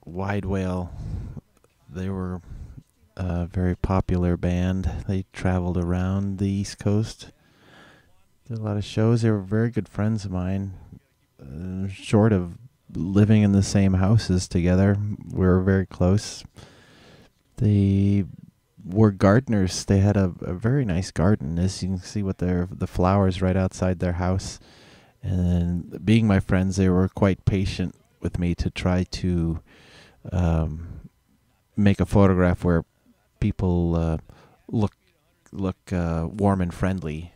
Wail. They were a very popular band. They traveled around the East Coast, did a lot of shows. They were very good friends of mine. Short of living in the same houses together, we were very close. They were gardeners. They had a very nice garden, as you can see with the flowers right outside their house. And being my friends, they were quite patient with me to try to make a photograph where people look warm and friendly.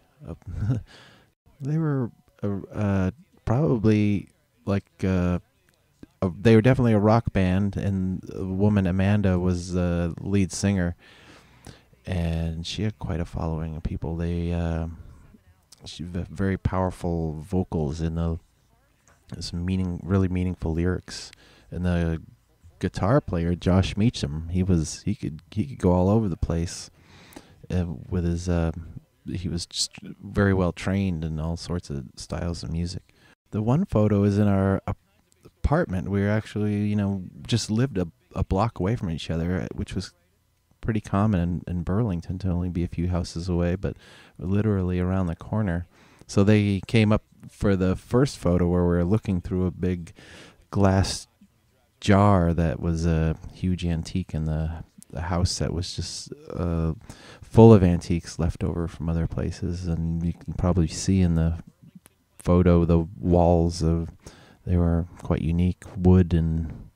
They were probably like they were definitely a rock band, and the woman Amanda was the lead singer, and she had quite a following of people. She had very powerful vocals and some really meaningful lyrics. And the guitar player Josh Meacham, he could go all over the place with his. He was just very well trained in all sorts of styles of music. The one photo is in our apartment. We were actually, just lived a block away from each other, which was pretty common in Burlington to only be a few houses away, but literally around the corner. So they came up for the first photo where we were looking through a big glass jar that was a huge antique in the house that was just full of antiques left over from other places. And you can probably see in the photo the walls they were quite unique, wood and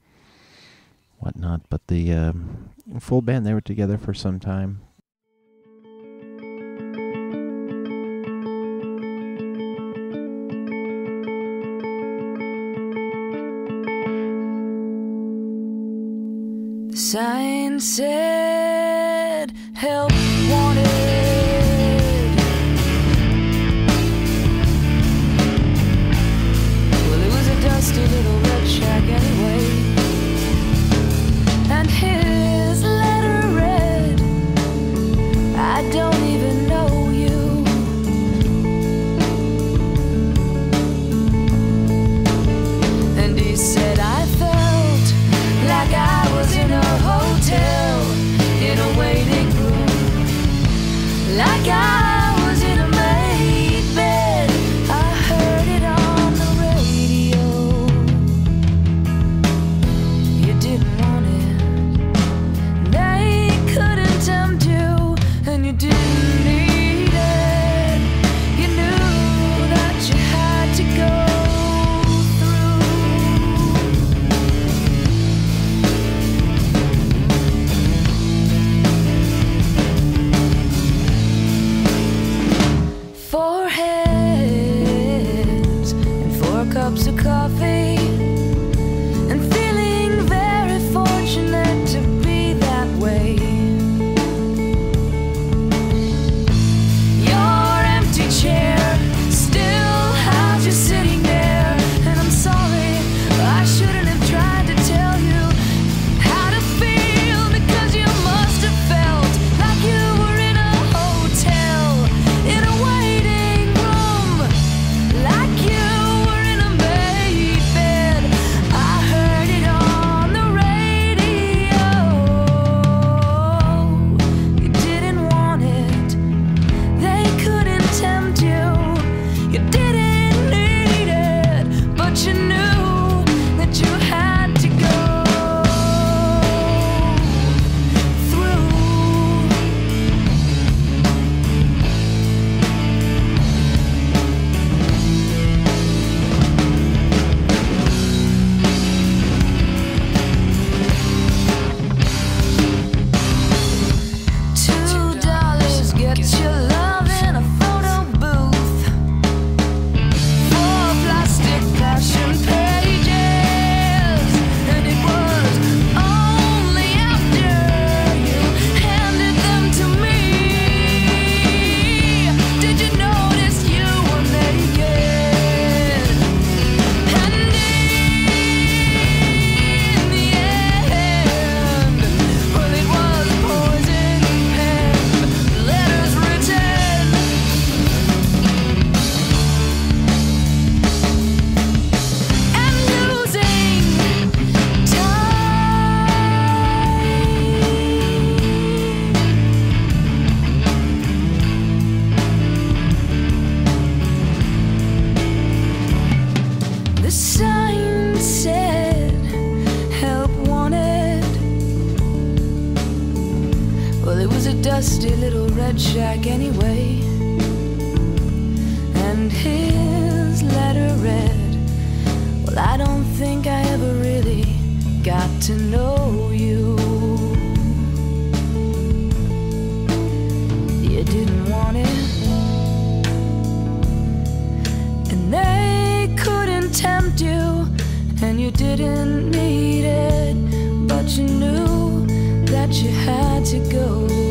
whatnot. But the full band, they were together for some time. The sign said, "Help wanted." Well, it was a dusty little red shack anyway. And his letter read, "I don't even know you." And he said, "I felt like I was in a hotel, in a waiting room, like I was in a made bed. I heard it on the radio. You didn't want it, they couldn't tempt you, and you didn't need it. You knew that you had to go cups of coffee, and feeling very fortunate to be that way. Your empty chair still has you sitting there, and I'm sorry, I shouldn't have tried to tell you how to feel, because you must have felt like you were in a hotel, in a waiting room, like you were in a made bed. red shack anyway. And his letter read, well, I don't think I ever really got to know you. You didn't want it, and they couldn't tempt you, and you didn't need it, but you knew that you had to go.